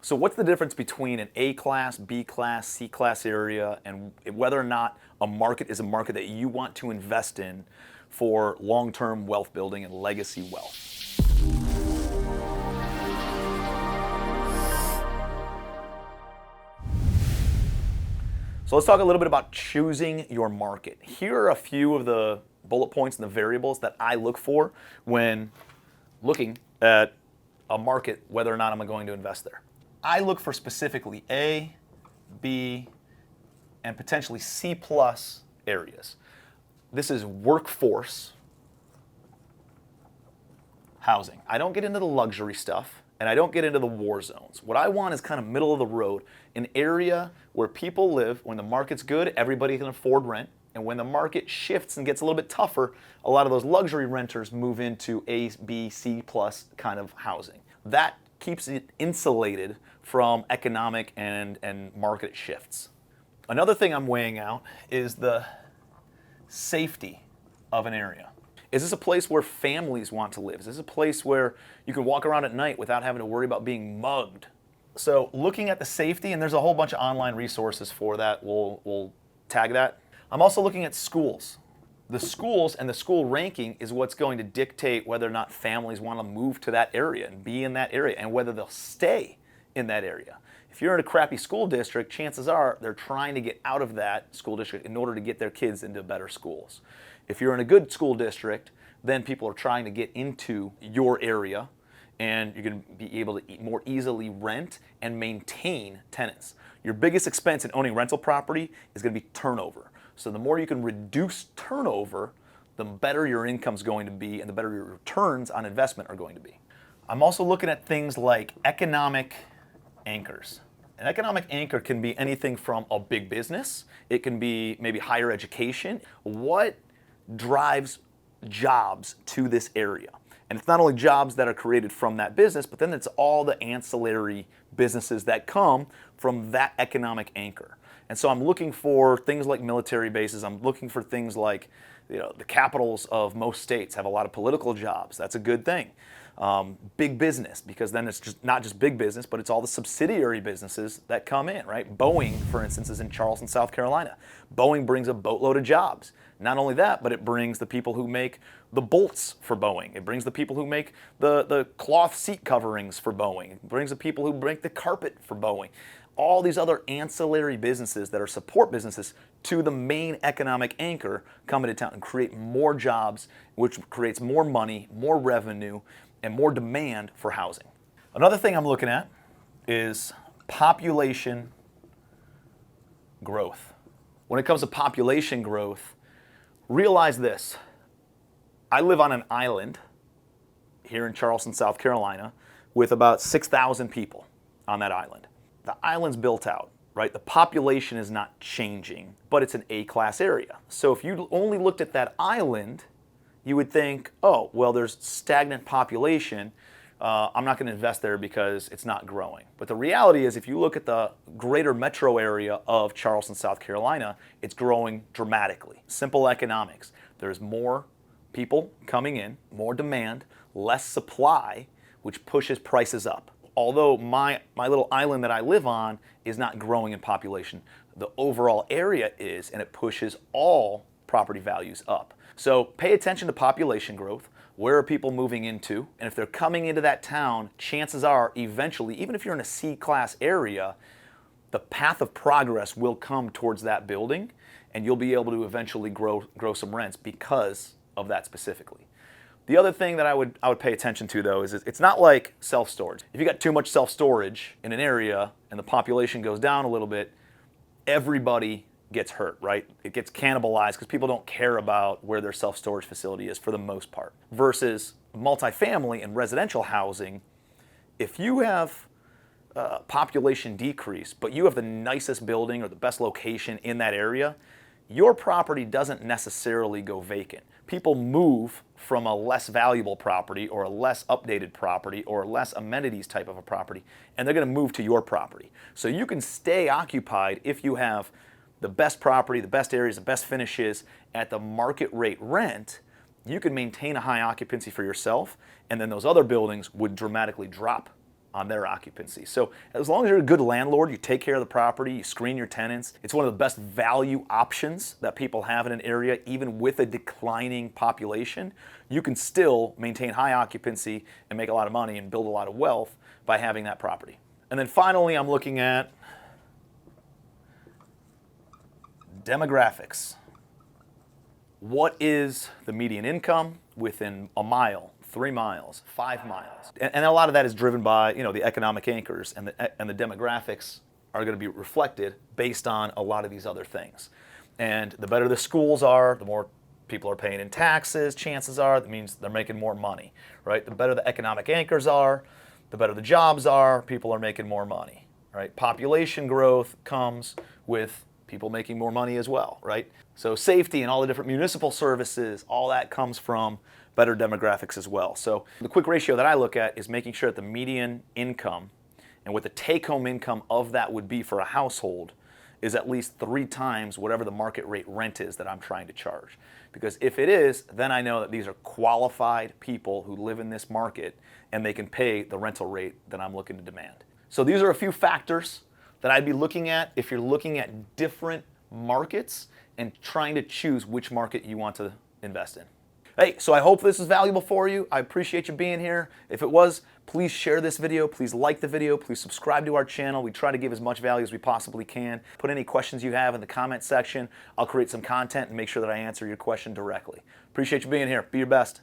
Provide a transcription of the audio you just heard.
So what's the difference between an A class, B class, C class area, and whether or not a market is a market that you want to invest in for long-term wealth building and legacy wealth? So let's talk a little bit about choosing your market. Here are a few of the bullet points and the variables that I look for when looking at a market, whether or not I'm going to invest there. I look for specifically A, B, and potentially C plus areas. This is workforce housing. I don't get into the luxury stuff, and I don't get into the war zones. What I want is kind of middle of the road, an area where people live. When the market's good, everybody can afford rent. And when the market shifts and gets a little bit tougher, a lot of those luxury renters move into A, B, C plus kind of housing. That keeps it insulated from economic and market shifts. Another thing I'm weighing out is the safety of an area. Is this a place where families want to live? Is this a place where you can walk around at night without having to worry about being mugged? So looking at the safety, and there's a whole bunch of online resources for that, we'll tag that. I'm also looking at schools. The schools and the school ranking is what's going to dictate whether or not families want to move to that area and be in that area, and whether they'll stay in that area. If you're in a crappy school district, chances are they're trying to get out of that school district in order to get their kids into better schools. If you're in a good school district, then people are trying to get into your area, and you're going to be able to more easily rent and maintain tenants. Your biggest expense in owning rental property is going to be turnover. So the more you can reduce turnover, the better your income's going to be and the better your returns on investment are going to be. I'm also looking at things like economic anchors. An economic anchor can be anything from a big business. It can be maybe higher education. What drives jobs to this area? And it's not only jobs that are created from that business, but then it's all the ancillary businesses that come from that economic anchor. And so I'm looking for things like military bases. I'm looking for things like, the capitals of most states have a lot of political jobs. That's a good thing. Big business, because then it's just not just big business, but it's all the subsidiary businesses that come in, right? Boeing, for instance, is in Charleston, South Carolina. Boeing brings a boatload of jobs. Not only that, but it brings the people who make the bolts for Boeing. It brings the people who make the cloth seat coverings for Boeing. It brings the people who make the carpet for Boeing. All these other ancillary businesses that are support businesses to the main economic anchor come into town and create more jobs, which creates more money, more revenue, and more demand for housing. Another thing I'm looking at is population growth. When it comes to population growth, realize this. I live on an island here in Charleston, South Carolina, with about 6,000 people on that island. The island's built out, right? The population is not changing, but it's an A-class area. So if you only looked at that island, you would think, oh, well, there's stagnant population. I'm not going to invest there because it's not growing. But the reality is, if you look at the greater metro area of Charleston, South Carolina, it's growing dramatically. Simple economics. There's more people coming in, more demand, less supply, which pushes prices up. Although my little island that I live on is not growing in population, the overall area is, and it pushes all property values up. So pay attention to population growth. Where are people moving into? And if they're coming into that town, chances are eventually, even if you're in a C-class area, the path of progress will come towards that building, and you'll be able to eventually grow some rents because of that specifically. The other thing that I would pay attention to, though, is it's not like self-storage. If you got too much self-storage in an area and the population goes down a little bit, everybody gets hurt, right? It gets cannibalized because people don't care about where their self-storage facility is for the most part. Versus multifamily and residential housing, if you have population decrease, but you have the nicest building or the best location in that area, your property doesn't necessarily go vacant. People move from a less valuable property or a less updated property or less amenities type of a property, and they're going to move to your property. So you can stay occupied if you have the best property, the best areas, the best finishes at the market rate rent. You can maintain a high occupancy for yourself, and then those other buildings would dramatically drop on their occupancy. So as long as you're a good landlord, you take care of the property, you screen your tenants, it's one of the best value options that people have in an area. Even with a declining population, you can still maintain high occupancy and make a lot of money and build a lot of wealth by having that property. And then finally, I'm looking at demographics. What is the median income within a mile, 3 miles, 5 miles? And a lot of that is driven by, the economic anchors, and the demographics are going to be reflected based on a lot of these other things. And the better the schools are, the more people are paying in taxes, chances are, that means they're making more money, right? The better the economic anchors are, the better the jobs are, people are making more money, right? Population growth comes with people making more money as well, right? So safety and all the different municipal services, all that comes from better demographics as well. So the quick ratio that I look at is making sure that the median income and what the take-home income of that would be for a household is at least 3 times whatever the market rate rent is that I'm trying to charge. Because if it is, then I know that these are qualified people who live in this market and they can pay the rental rate that I'm looking to demand. So these are a few factors that I'd be looking at if you're looking at different markets and trying to choose which market you want to invest in. Hey, so I hope this is valuable for you. I appreciate you being here. If it was, please share this video. Please like the video. Please subscribe to our channel. We try to give as much value as we possibly can. Put any questions you have in the comment section. I'll create some content and make sure that I answer your question directly. Appreciate you being here. Be your best.